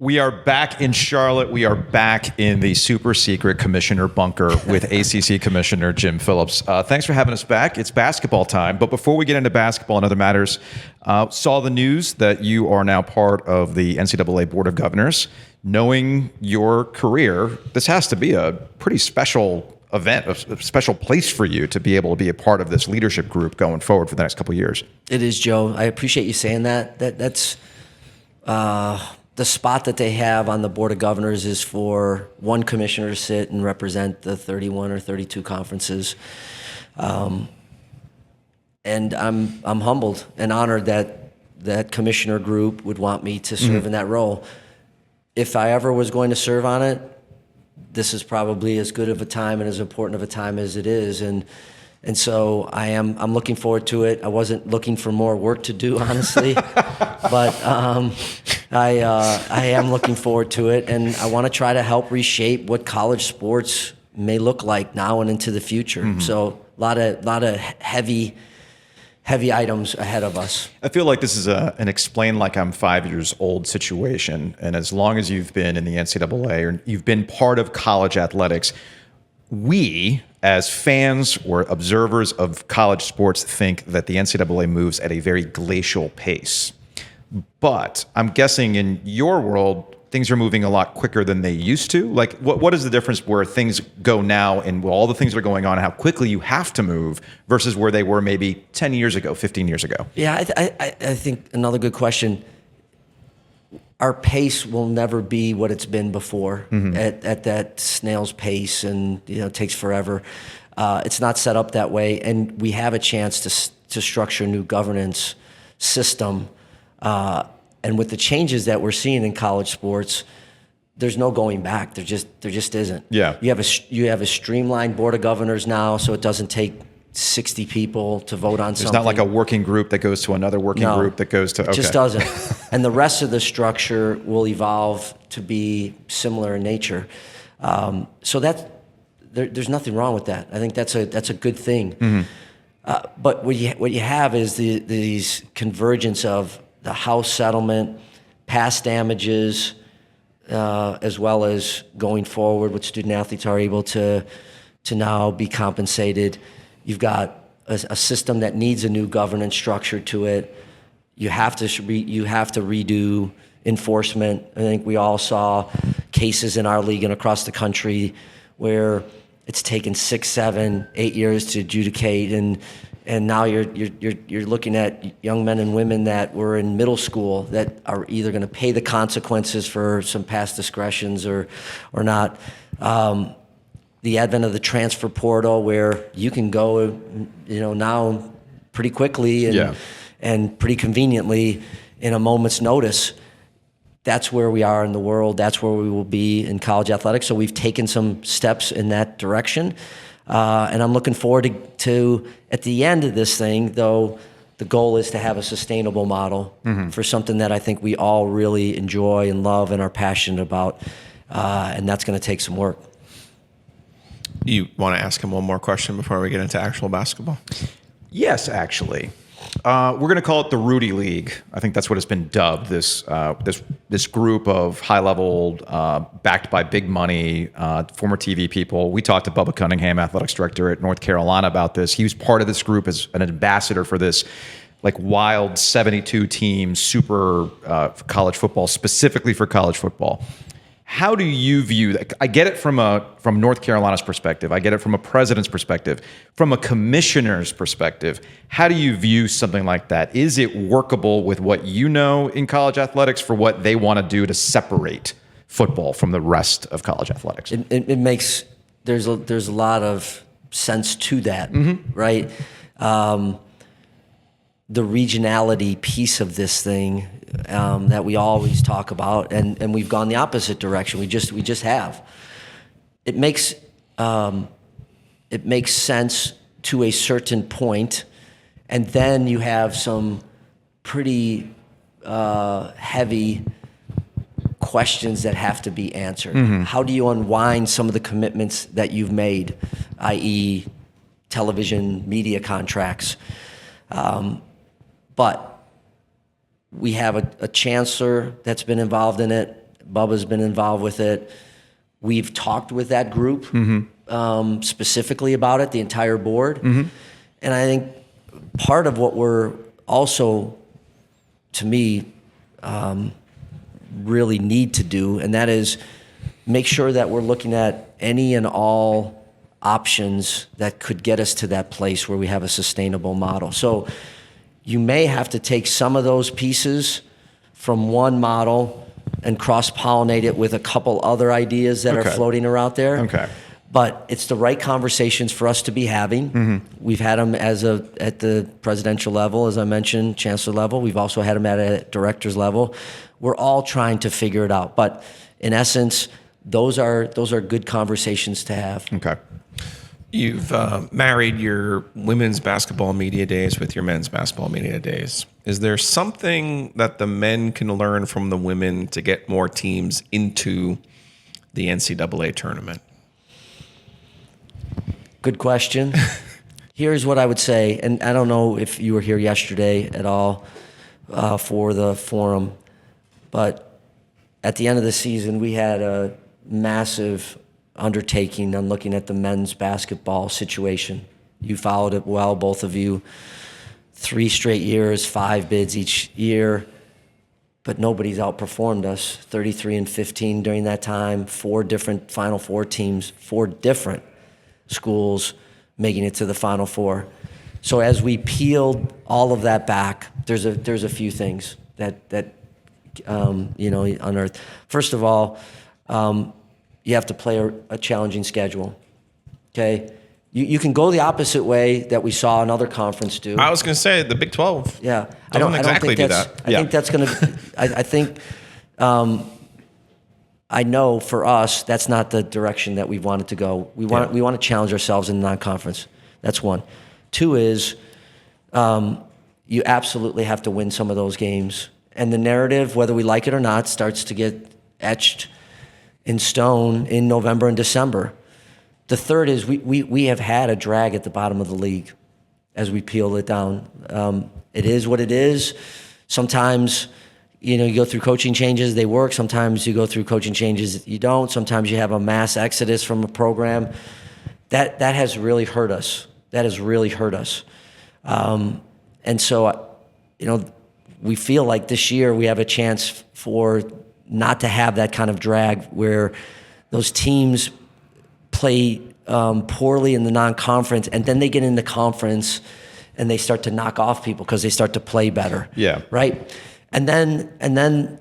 We are back in Charlotte. We are back in the super secret commissioner bunker with ACC Commissioner Jim Phillips. Thanks for having us back. It's basketball time. But before we get into basketball and other matters, saw the news that you are now part of the NCAA Board of Governors. Knowing your career, this has to be a pretty special event, a special place for you to be able to be a part of this leadership group going forward for the next couple of years. It is, Joe. I appreciate you saying that. That's the spot that they have on the Board of Governors is for one commissioner to sit and represent the 31 or 32 conferences. And I'm humbled and honored that that commissioner group would want me to serve in that role. If I ever was going to serve on it, this is probably as good of a time and as important of a time as it is. And so I'm looking forward to it. I wasn't looking for more work to do, honestly, but I am looking forward to it, and I want to try to help reshape what college sports may look like now and into the future. So a lot of heavy items ahead of us. I feel like this is an explain like I'm 5 years old situation, and as long as you've been in the NCAA or you've been part of college athletics, we, as fans or observers of college sports, think that the NCAA moves at a very glacial pace. But I'm guessing in your world, things are moving a lot quicker than they used to. Like, what is the difference where things go now and all the things that are going on and how quickly you have to move versus where they were maybe 10 years ago, 15 years ago? Yeah, I think another good question. Our pace will never be what it's been before at that snail's pace, and it takes forever. It's not set up that way, and we have a chance to structure a new governance system. And with the changes that we're seeing in college sports, there's no going back. There just isn't. Yeah. You have a streamlined Board of Governors now, so it doesn't take 60 people to vote on something. It's not like a working group that goes to another working group that goes to... It just doesn't. And the rest of the structure will evolve to be similar in nature. So there's nothing wrong with that. I think that's a good thing. But what you have is these convergence of the House settlement, past damages, as well as going forward, what student athletes are able to now be compensated. You've got a system that needs a new governance structure to it. You have to redo enforcement. I think we all saw cases in our league and across the country where it's taken 6, 7, 8 years to adjudicate, and now you're looking at young men and women that were in middle school that are either going to pay the consequences for some past discretions or not. The advent of the transfer portal, where you can go, now pretty quickly and pretty conveniently in a moment's notice. That's where we are in the world. That's where we will be in college athletics. So we've taken some steps in that direction. And I'm looking forward to, at the end of this thing, though, the goal is to have a sustainable model for something that I think we all really enjoy and love and are passionate about. And that's going to take some work. You want to ask him one more question before we get into actual basketball? Yes, actually. We're going to call it the Rudy League. I think that's what it's been dubbed. This group of high-level, backed by big money, former TV people. We talked to Bubba Cunningham, athletics director at North Carolina, about this. He was part of this group as an ambassador for this, like, wild 72-team super college football, specifically for college football. How do you view that? I get it from North Carolina's perspective. I get it from a president's perspective. From a commissioner's perspective, how do you view something like that? Is it workable with what you know in college athletics for what they want to do to separate football from the rest of college athletics? It makes there's a lot of sense to that, right? The regionality piece of this thing that we always talk about, and we've gone the opposite direction. We just have. It makes sense to a certain point, and then you have some pretty heavy questions that have to be answered. How do you unwind some of the commitments that you've made, i.e. television media contracts? But we have a chancellor that's been involved in it. Bubba's been involved with it. We've talked with that group specifically about it, the entire board. And I think part of what we're also, to me, really need to do, and that is make sure that we're looking at any and all options that could get us to that place where we have a sustainable model. So you may have to take some of those pieces from one model and cross-pollinate it with a couple other ideas that are floating around there. Okay. But it's the right conversations for us to be having. We've had them at the presidential level, as I mentioned, chancellor level. We've also had them at a director's level. We're all trying to figure it out. But in essence, those are good conversations to have. Okay. You've married your women's basketball media days with your men's basketball media days. Is there something that the men can learn from the women to get more teams into the NCAA tournament? Good question. Here's what I would say, and I don't know if you were here yesterday at all for the forum, but at the end of the season, we had a massive undertaking on looking at the men's basketball situation. You followed it well, both of you. 3 straight years, 5 bids each year, but nobody's outperformed us. 33-15 during that time, 4 different Final Four teams, 4 different schools making it to the Final Four. So as we peeled all of that back, there's a few things that unearthed. First of all, you have to play a challenging schedule. Okay, you can go the opposite way that we saw another conference do. I was going to say the Big 12. Yeah, I don't exactly do that. I think that's going to. I think. I know for us that's not the direction that we wanted to go. We want to challenge ourselves in the non-conference. That's one. 2 is you absolutely have to win some of those games, and the narrative, whether we like it or not, starts to get etched in stone in November and December. The 3rd is we have had a drag at the bottom of the league as we peel it down. It is what it is. Sometimes, you go through coaching changes, they work. Sometimes you go through coaching changes, you don't. Sometimes you have a mass exodus from a program. That has really hurt us. That has really hurt us. And so, we feel like this year we have a chance for not to have that kind of drag where those teams play poorly in the non-conference and then they get in the conference and they start to knock off people because they start to play better. Yeah. Right? And then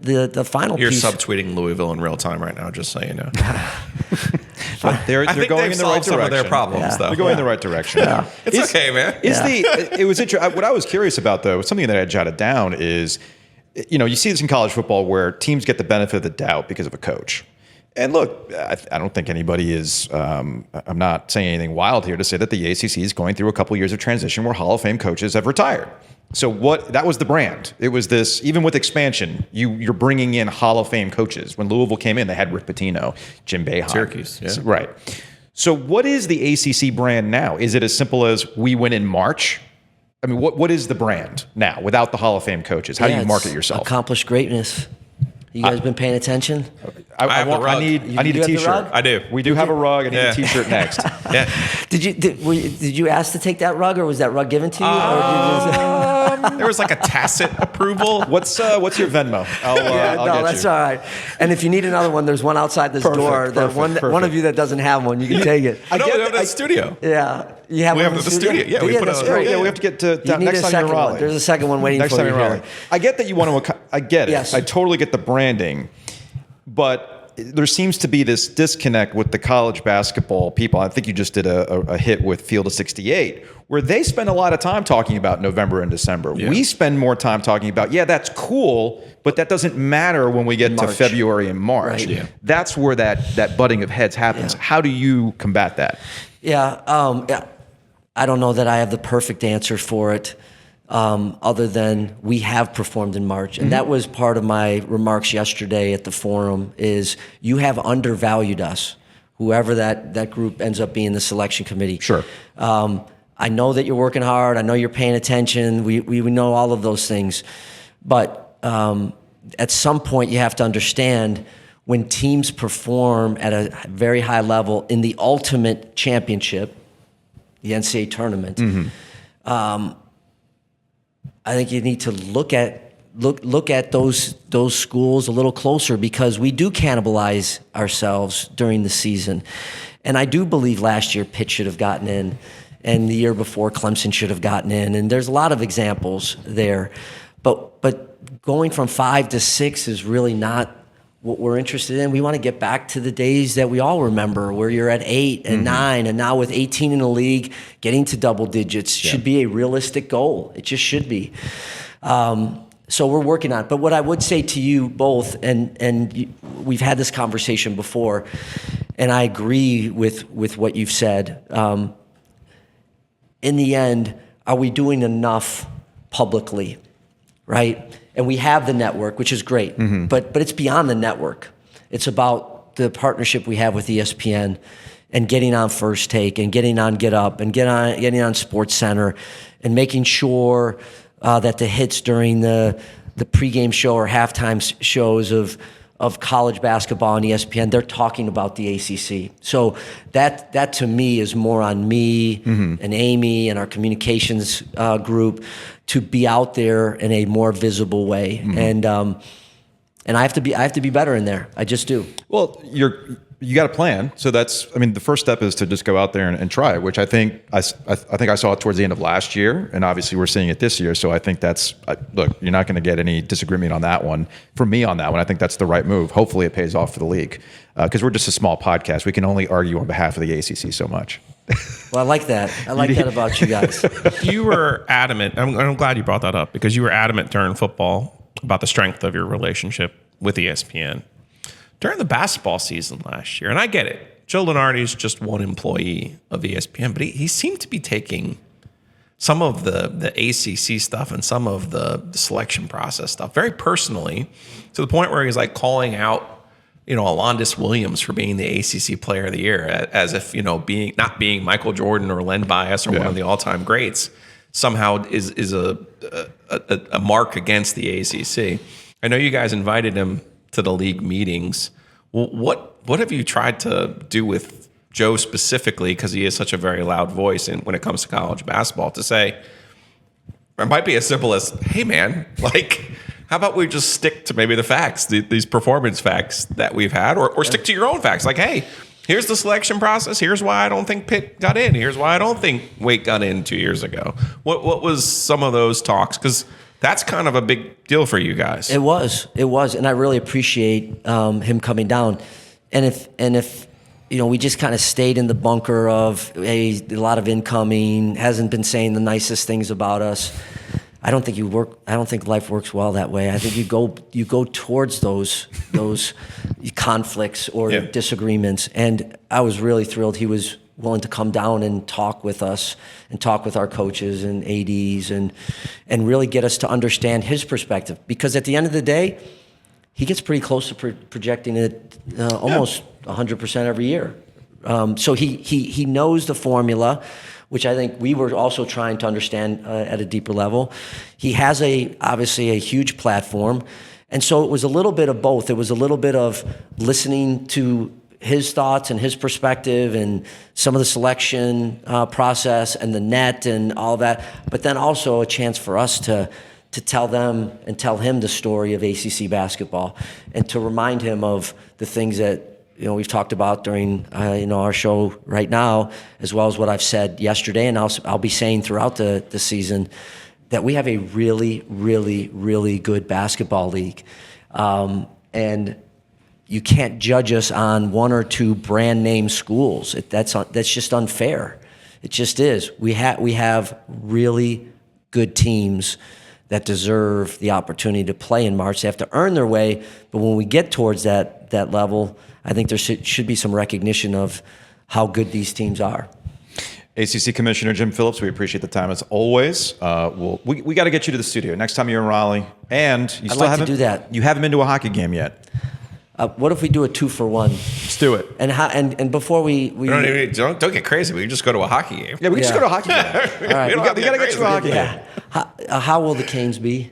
the final You're piece. You're subtweeting Louisville in real time right now, just so you know. But they're going in the right direction. Some of their problems, though. They're going in the right direction. Yeah. It's okay, man. It was interesting. What I was curious about, though, something that I jotted down is, you see this in college football where teams get the benefit of the doubt because of a coach. And look, I don't think anybody is, I'm not saying anything wild here to say that the ACC is going through a couple years of transition where Hall of Fame coaches have retired. So that was the brand. It was this, even with expansion, you're bringing in Hall of Fame coaches. When Louisville came in, they had Rick Pitino, Jim Boeheim. Syracuse, yeah. Right. So what is the ACC brand now? Is it as simple as we win in March? I mean, what is the brand now without the Hall of Fame coaches? How do you market yourself? Accomplished greatness. You guys been paying attention? I need a T-shirt. I do. We do have a rug. I need a T-shirt next. Yeah. Did you ask to take that rug, or was that rug given to you? There was like a tacit approval. What's your Venmo? I'll get that's you. all right. And if you need another one, there's one outside this door. One of you that doesn't have one, you can take it. We have it at the studio. Yeah, you have. We one have in the studio. Yeah, we put that's a. great. Yeah, we have to get to You need next a time second you're in Raleigh. one. There's a second one waiting Next for time you you're in Raleigh. here. I get that you want to. I get it. Yes. I totally get the branding, but there seems to be this disconnect with the college basketball people. I think you just did a hit with Field of 68, where they spend a lot of time talking about November and December. Yeah. We spend more time talking about, that's cool, but that doesn't matter when we get to February and March. Right. Yeah. That's where that butting of heads happens. Yeah. How do you combat that? Yeah. I don't know that I have the perfect answer for it. Other than we have performed in March. And that was part of my remarks yesterday at the forum is you have undervalued us, whoever that group ends up being the selection committee. Sure. I know that you're working hard. I know you're paying attention. We know all of those things. But at some point you have to understand when teams perform at a very high level in the ultimate championship, the NCAA tournament, I think you need to look at those schools a little closer, because we do cannibalize ourselves during the season. And I do believe last year Pitt should have gotten in, and the year before Clemson should have gotten in, and there's a lot of examples there. But going from 5 to 6 is really not what we're interested in. We want to get back to the days that we all remember, where you're at 8 and 9, and now with 18 in the league, getting to double digits should be a realistic goal. It just should be. So we're working on it. But what I would say to you both, and we've had this conversation before, and I agree with what you've said. In the end, are we doing enough publicly, right? And we have the network, which is great, but it's beyond the network. It's about the partnership we have with ESPN and getting on First Take and getting on Get Up and getting on Sports Center and making sure that the hits during the pregame show or halftime shows of college basketball on ESPN, they're talking about the ACC. So that to me is more on me and Amy and our communications group to be out there in a more visible way. And I have to be better in there. I just do. Well, you got a plan. So the first step is to just go out there and try it, which I think I saw it towards the end of last year, and obviously we're seeing it this year. So I think look, you're not going to get any disagreement on that one from me on that one. I think that's the right move. Hopefully it pays off for the league, because we're just a small podcast. We can only argue on behalf of the ACC so much. Well, I like that. I like that about you guys. You were adamant. I'm glad you brought that up, because you were adamant during football about the strength of your relationship with ESPN. During the basketball season last year, and I get it, Joe Lunardi is just one employee of ESPN, but he seemed to be taking some of the ACC stuff and some of the selection process stuff very personally, to the point where he's like calling out, Alondis Williams for being the ACC Player of the Year, as if not being Michael Jordan or Len Bias or one of the all-time greats somehow is a mark against the ACC. I know you guys invited him to the league meetings. Well, what have you tried to do with Joe specifically, because he is such a very loud voice when it comes to college basketball, to say, it might be as simple as, hey man, how about we just stick to maybe the facts, these performance facts that we've had, or stick to your own facts. Like, hey, here's the selection process. Here's why I don't think Pitt got in. Here's why I don't think Wake got in 2 years ago. What was some of those talks? Because that's kind of a big deal for you guys. It was, and I really appreciate him coming down. And if we just kind of stayed in the bunker of a lot of incoming, hasn't been saying the nicest things about us. I don't think life works well that way. I think you go towards those conflicts or disagreements. And I was really thrilled he was willing to come down and talk with us and talk with our coaches and ADs and really get us to understand his perspective. Because at the end of the day, he gets pretty close to projecting it almost 100% every year. So he knows the formula, which I think we were also trying to understand at a deeper level. He has obviously a huge platform. And so it was a little bit of both. It was a little bit of listening to his thoughts and his perspective and some of the selection process and the net and all that, but then also a chance for us to tell them and tell him the story of ACC basketball and to remind him of the things that we've talked about during our show right now, as well as what I've said yesterday, and I'll be saying throughout the season, that we have a really, really, really good basketball league, and you can't judge us on one or two brand name schools. That's just unfair. It just is. We have really good teams that deserve the opportunity to play in March. They have to earn their way, but when we get towards that level, I think there should be some recognition of how good these teams are. ACC Commissioner Jim Phillips, we appreciate the time as always. We got to get you to the studio next time you're in Raleigh, and I'd like to do that. You haven't been to a hockey game yet. What if we do a 2-for-1? Let's do it. And before we don't get crazy. We just go to a hockey game. Yeah, we can just go to a hockey game. All right. We got to get to a hockey game. How will the Canes be?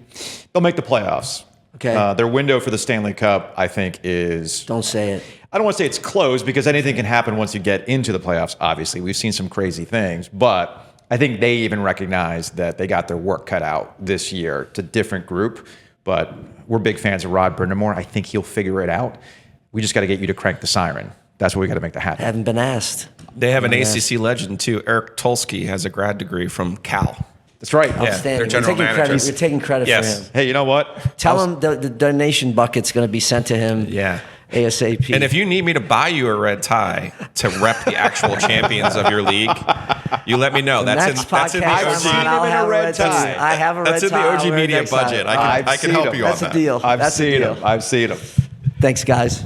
They'll make the playoffs. Okay. Their window for the Stanley Cup, I think, is... Don't say it. I don't want to say it's closed because anything can happen once you get into the playoffs, obviously. We've seen some crazy things, but I think they even recognize that they got their work cut out this year. It's a different group, but we're big fans of Rod Brindamore. I think he'll figure it out. We just got to get you to crank the siren. That's what we got to make that happen. Haven't been asked. They have an ACC legend, too. Eric Tulsky has a grad degree from Cal. That's right. Outstanding. their general managers. We're taking credit Yes. for him. Hey, you know what? Tell him the donation bucket's going to be sent to him ASAP. And if you need me to buy you a red tie to rep the actual champions of your league, you let me know. That's in the I've seen him OG. in a red tie. I have a red tie. That's in the OG media budget. I can help you on that. That's a deal. I've seen him. Thanks, guys.